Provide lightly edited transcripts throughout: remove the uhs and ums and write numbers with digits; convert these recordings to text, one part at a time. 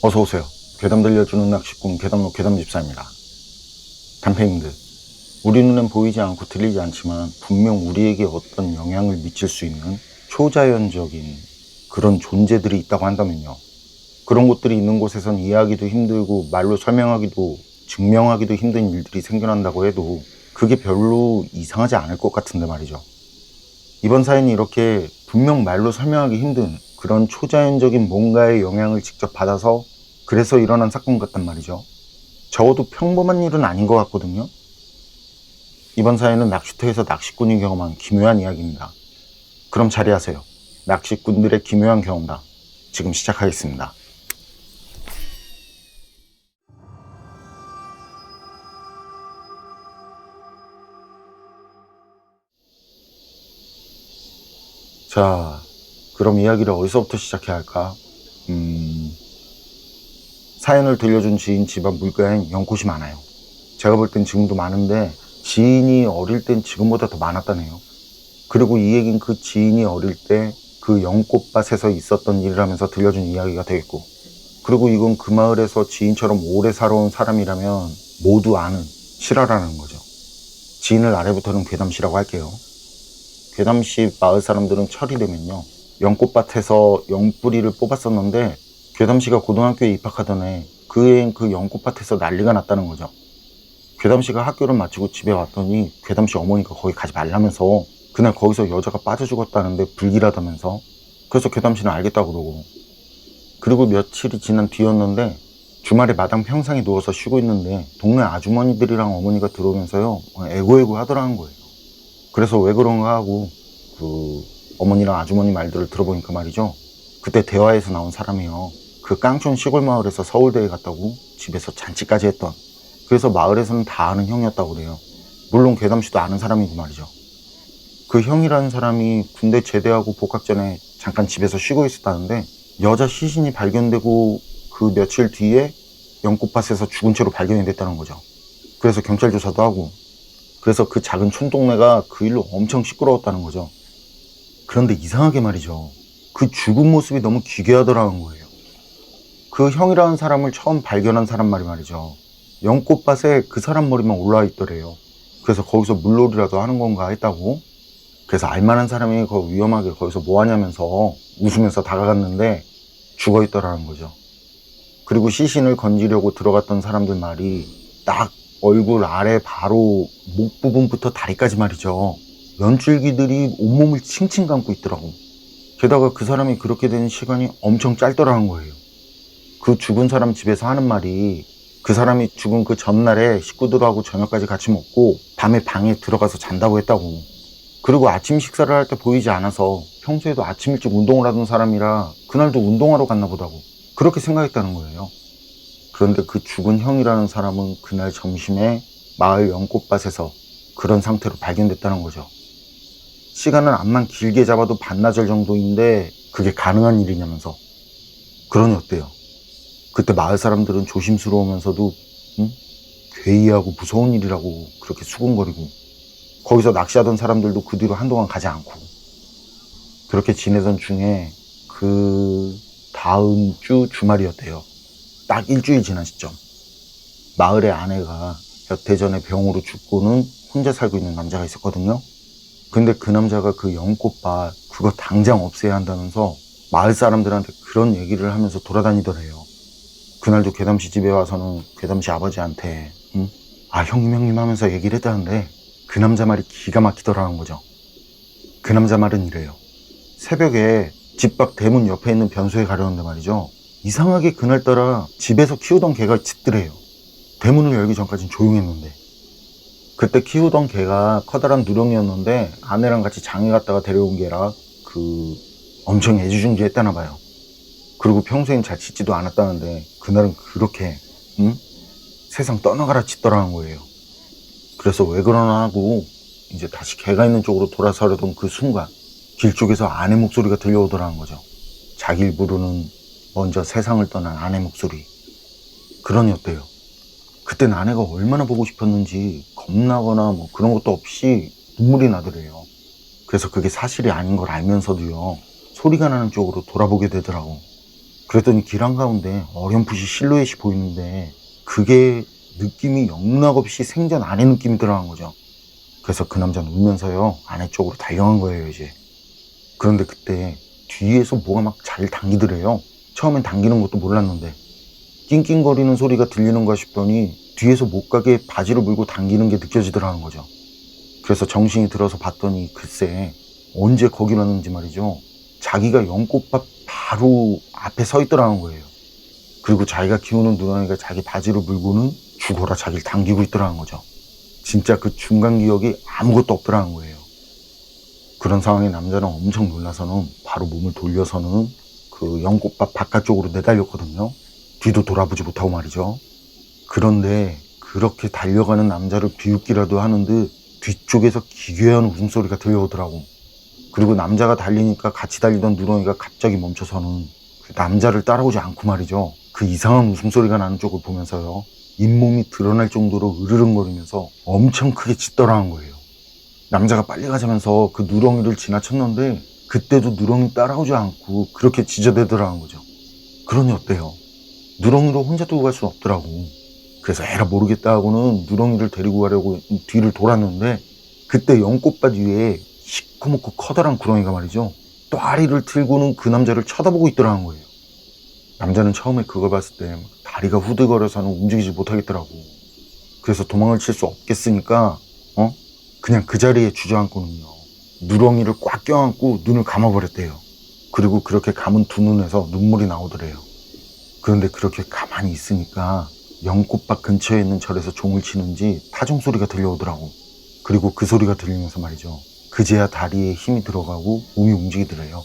어서오세요. 괴담 들려주는 낚시꾼 괴담로 괴담집사입니다. 단페님들, 우리 눈엔 보이지 않고 들리지 않지만 분명 우리에게 어떤 영향을 미칠 수 있는 초자연적인 그런 존재들이 있다고 한다면요. 그런 곳들이 있는 곳에선 이해하기도 힘들고 말로 설명하기도 증명하기도 힘든 일들이 생겨난다고 해도 그게 별로 이상하지 않을 것 같은데 말이죠. 이번 사연이 이렇게 분명 말로 설명하기 힘든 그런 초자연적인 뭔가의 영향을 직접 받아서 그래서 일어난 사건 같단 말이죠. 적어도 평범한 일은 아닌 것 같거든요. 이번 사연은 낚시터에서 낚시꾼이 경험한 기묘한 이야기입니다. 그럼 자리하세요. 낚시꾼들의 기묘한 경험담 지금 시작하겠습니다. 자, 그럼 이야기를 어디서부터 시작해야 할까? 사연을 들려준 지인 집안 물가엔 연꽃이 많아요. 제가 볼 땐 지금도 많은데 지인이 어릴 땐 지금보다 더 많았다네요. 그리고 이 얘긴 그 지인이 어릴 때 그 연꽃밭에서 있었던 일이라면서 들려준 이야기가 되겠고, 그리고 이건 그 마을에서 지인처럼 오래 살아온 사람이라면 모두 아는 실화라는 거죠. 지인을 아래부터는 괴담씨라고 할게요. 괴담씨 마을 사람들은 철이 되면요, 연꽃밭에서 연뿌리를 뽑았었는데 괴담씨가 고등학교에 입학하던 해 그 해엔 그 연꽃밭에서 난리가 났다는 거죠. 괴담씨가 학교를 마치고 집에 왔더니 괴담씨 어머니가 거기 가지 말라면서 그날 거기서 여자가 빠져 죽었다는데 불길하다면서, 그래서 괴담씨는 알겠다고 그러고, 그리고 며칠이 지난 뒤였는데 주말에 마당 평상에 누워서 쉬고 있는데 동네 아주머니들이랑 어머니가 들어오면서요, 애고애고 하더라는 거예요. 그래서 왜 그런가 하고 그 어머니랑 아주머니 말들을 들어보니까 말이죠, 그때 대화에서 나온 사람이요, 그 깡촌 시골 마을에서 서울대에 갔다고 집에서 잔치까지 했던, 그래서 마을에서는 다 아는 형이었다고 그래요. 물론 괴담씨도 아는 사람이고 말이죠. 그 형이라는 사람이 군대 제대하고 복학 전에 잠깐 집에서 쉬고 있었다는데 여자 시신이 발견되고 그 며칠 뒤에 연꽃밭에서 죽은 채로 발견이 됐다는 거죠. 그래서 경찰 조사도 하고, 그래서 그 작은 촌동네가 그 일로 엄청 시끄러웠다는 거죠. 그런데 이상하게 말이죠, 그 죽은 모습이 너무 기괴하더라는 거예요. 그 형이라는 사람을 처음 발견한 사람 말이죠, 연꽃밭에 그 사람 머리만 올라와 있더래요. 그래서 거기서 물놀이라도 하는 건가 했다고. 그래서 알만한 사람이 거 위험하게 거기서 뭐 하냐면서 웃으면서 다가갔는데 죽어 있더라는 거죠. 그리고 시신을 건지려고 들어갔던 사람들 말이 딱 얼굴 아래 바로 목 부분부터 다리까지 말이죠, 연줄기들이 온몸을 칭칭 감고 있더라고. 게다가 그 사람이 그렇게 된 시간이 엄청 짧더라는 거예요. 그 죽은 사람 집에서 하는 말이 그 사람이 죽은 그 전날에 식구들하고 저녁까지 같이 먹고 밤에 방에 들어가서 잔다고 했다고. 그리고 아침 식사를 할 때 보이지 않아서 평소에도 아침 일찍 운동을 하던 사람이라 그날도 운동하러 갔나 보다고 그렇게 생각했다는 거예요. 그런데 그 죽은 형이라는 사람은 그날 점심에 마을 연꽃밭에서 그런 상태로 발견됐다는 거죠. 시간은 암만 길게 잡아도 반나절 정도인데 그게 가능한 일이냐면서. 그러니 어때요? 그때 마을 사람들은 조심스러우면서도 괴이하고 무서운 일이라고 그렇게 수군거리고, 거기서 낚시하던 사람들도 그 뒤로 한동안 가지 않고 그렇게 지내던 중에 그 다음 주 주말이었대요. 딱 일주일 지난 시점, 마을의 아내가 몇 해 전에 병으로 죽고는 혼자 살고 있는 남자가 있었거든요. 근데 그 남자가 그 연꽃밭 그거 당장 없애야 한다면서 마을 사람들한테 그런 얘기를 하면서 돌아다니더래요. 그날도 괴담씨 집에 와서는 괴담씨 아버지한테 아 형님 하면서 얘기를 했다는데 그 남자 말이 기가 막히더라는 거죠. 그 남자 말은 이래요. 새벽에 집 밖 대문 옆에 있는 변소에 가려는데 말이죠, 이상하게 그날따라 집에서 키우던 개가 짖더래요. 대문을 열기 전까진 조용했는데. 그때 키우던 개가 커다란 누렁이였는데 아내랑 같이 장에 갔다가 데려온 개라 엄청 애지중지했다나 봐요. 그리고 평소엔 잘 짖지도 않았다는데 그날은 그렇게 세상 떠나가라 짖더라는 거예요. 그래서 왜 그러나 하고 이제 다시 개가 있는 쪽으로 돌아서려던 그 순간 길 쪽에서 아내 목소리가 들려오더라는 거죠. 자기를 부르는 먼저 세상을 떠난 아내 목소리. 그러니 어때요? 그땐 아내가 얼마나 보고 싶었는지 겁나거나 뭐 그런 것도 없이 눈물이 나더래요. 그래서 그게 사실이 아닌 걸 알면서도요, 소리가 나는 쪽으로 돌아보게 되더라고. 그랬더니 길 한가운데 어렴풋이 실루엣이 보이는데 그게 느낌이 영락없이 생전 아내 느낌이 들어간 거죠. 그래서 그 남자는 울면서요 아내 쪽으로 달려간 거예요 이제. 그런데 그때 뒤에서 뭐가 막 잘 당기더래요. 처음엔 당기는 것도 몰랐는데 낑낑거리는 소리가 들리는가 싶더니 뒤에서 못 가게 바지를 물고 당기는 게 느껴지더라는 거죠. 그래서 정신이 들어서 봤더니 글쎄 언제 거기를 왔는지 말이죠. 자기가 연꽃밭 바로 앞에 서 있더라는 거예요. 그리고 자기가 키우는 누렁이가 자기 바지를 물고는 죽어라 자기를 당기고 있더라는 거죠. 진짜 그 중간 기억이 아무것도 없더라는 거예요. 그런 상황에 남자는 엄청 놀라서는 바로 몸을 돌려서는 그 연꽃밭 바깥쪽으로 내달렸거든요. 뒤도 돌아보지 못하고 말이죠. 그런데 그렇게 달려가는 남자를 비웃기라도 하는 듯 뒤쪽에서 기괴한 웃음소리가 들려오더라고. 그리고 남자가 달리니까 같이 달리던 누렁이가 갑자기 멈춰서는 그 남자를 따라오지 않고 말이죠. 그 이상한 웃음소리가 나는 쪽을 보면서요. 잇몸이 드러날 정도로 으르렁거리면서 엄청 크게 짖더라는 거예요. 남자가 빨리 가자면서 그 누렁이를 지나쳤는데 그때도 누렁이 따라오지 않고 그렇게 짖어대더라는 거죠. 그러니 어때요? 누렁이를 혼자 두고 갈 수는 없더라고. 그래서 에라 모르겠다 하고는 누렁이를 데리고 가려고 뒤를 돌았는데 그때 연꽃밭 위에 시커멓고 커다란 구렁이가 말이죠. 또아리를 틀고는 그 남자를 쳐다보고 있더라는 거예요. 남자는 처음에 그걸 봤을 때 다리가 후들거려서는 움직이지 못하겠더라고. 그래서 도망을 칠 수 없겠으니까 그냥 그 자리에 주저앉고는요. 누렁이를 꽉 껴안고 눈을 감아버렸대요. 그리고 그렇게 감은 두 눈에서 눈물이 나오더래요. 그런데 그렇게 가만히 있으니까 연꽃밭 근처에 있는 절에서 종을 치는지 타종 소리가 들려오더라고. 그리고 그 소리가 들리면서 말이죠. 그제야 다리에 힘이 들어가고 몸이 움직이더래요.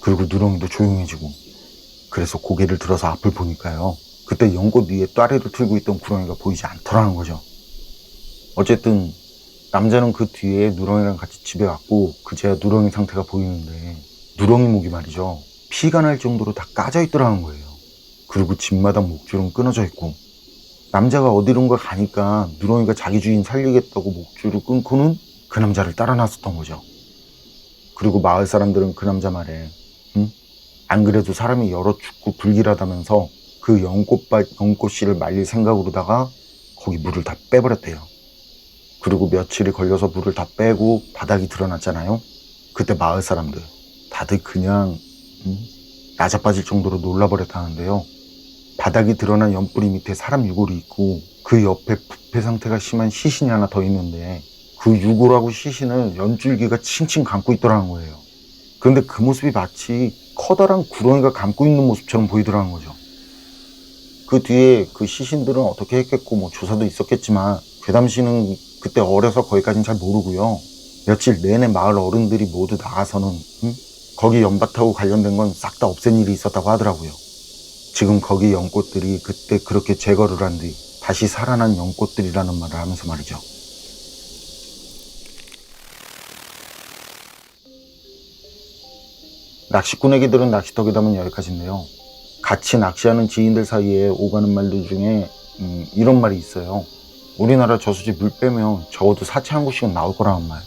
그리고 누렁이도 조용해지고. 그래서 고개를 들어서 앞을 보니까요. 그때 연꽃 위에 또아리를 틀고 있던 구렁이가 보이지 않더라는 거죠. 어쨌든 남자는 그 뒤에 누렁이랑 같이 집에 갔고 그제야 누렁이 상태가 보이는데 누렁이 목이 말이죠. 피가 날 정도로 다 까져 있더라는 거예요. 그리고 집마당 목줄은 끊어져 있고 남자가 어디론가 가니까 누렁이가 자기 주인 살리겠다고 목줄을 끊고는 그 남자를 따라 나섰던 거죠. 그리고 마을 사람들은 그 남자 말에 안 그래도 사람이 여러 죽고 불길하다면서 그 연꽃밭 연꽃씨를 말릴 생각으로다가 거기 물을 다 빼버렸대요. 그리고 며칠이 걸려서 물을 다 빼고 바닥이 드러났잖아요. 그때 마을 사람들 다들 그냥 나자빠질 정도로 놀라버렸다는데요. 바닥이 드러난 연뿌리 밑에 사람 유골이 있고 그 옆에 부패 상태가 심한 시신이 하나 더 있는데 그 유골하고 시신을 연줄기가 칭칭 감고 있더라는 거예요. 그런데 그 모습이 마치 커다란 구렁이가 감고 있는 모습처럼 보이더라는 거죠. 그 뒤에 그 시신들은 어떻게 했겠고 뭐 조사도 있었겠지만 괴담 씨는 그때 어려서 거기까지는 잘 모르고요. 며칠 내내 마을 어른들이 모두 나가서는 거기 연밭하고 관련된 건 싹 다 없앤 일이 있었다고 하더라고요. 지금 거기 연꽃들이 그때 그렇게 제거를 한 뒤 다시 살아난 연꽃들이라는 말을 하면서 말이죠. 낚시꾼 애기들은 낚시터 괴담은 여기까지인데요. 같이 낚시하는 지인들 사이에 오가는 말들 중에 이런 말이 있어요. 우리나라 저수지 물 빼면 적어도 사체 한 곳씩은 나올 거라는 말.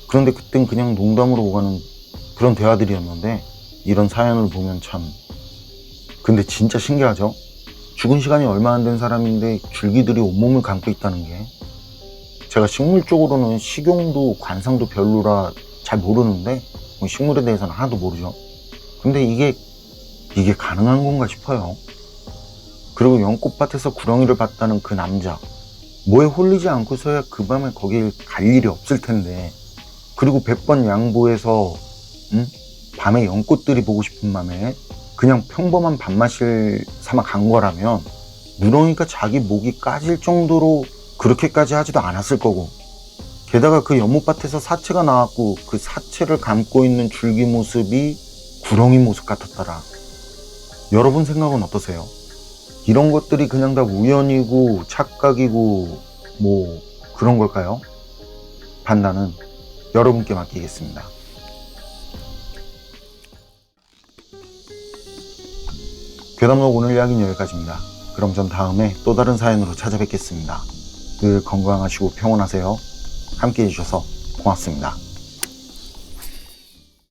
그런데 그땐 그냥 농담으로 오가는 그런 대화들이었는데 이런 사연을 보면 참 근데 진짜 신기하죠? 죽은 시간이 얼마 안 된 사람인데 줄기들이 온몸을 감고 있다는 게 제가 식물 쪽으로는 식용도 관상도 별로라 잘 모르는데 식물에 대해서는 하나도 모르죠. 근데 이게 가능한 건가 싶어요. 그리고 연꽃밭에서 구렁이를 봤다는 그 남자 뭐에 홀리지 않고서야 그 밤에 거길 갈 일이 없을 텐데 그리고 100번 양보해서 밤에 연꽃들이 보고 싶은 맘에 그냥 평범한 밥맛을 삼아 간 거라면 누렁이가 자기 목이 까질 정도로 그렇게까지 하지도 않았을 거고 게다가 그 연못밭에서 사체가 나왔고 그 사체를 감고 있는 줄기 모습이 구렁이 모습 같았더라. 여러분 생각은 어떠세요? 이런 것들이 그냥 다 우연이고 착각이고 뭐 그런 걸까요? 판단은 여러분께 맡기겠습니다. 괴담록 오늘 이야기는 여기까지입니다. 그럼 전 다음에 또 다른 사연으로 찾아뵙겠습니다. 늘 건강하시고 평온하세요. 함께 해주셔서 고맙습니다.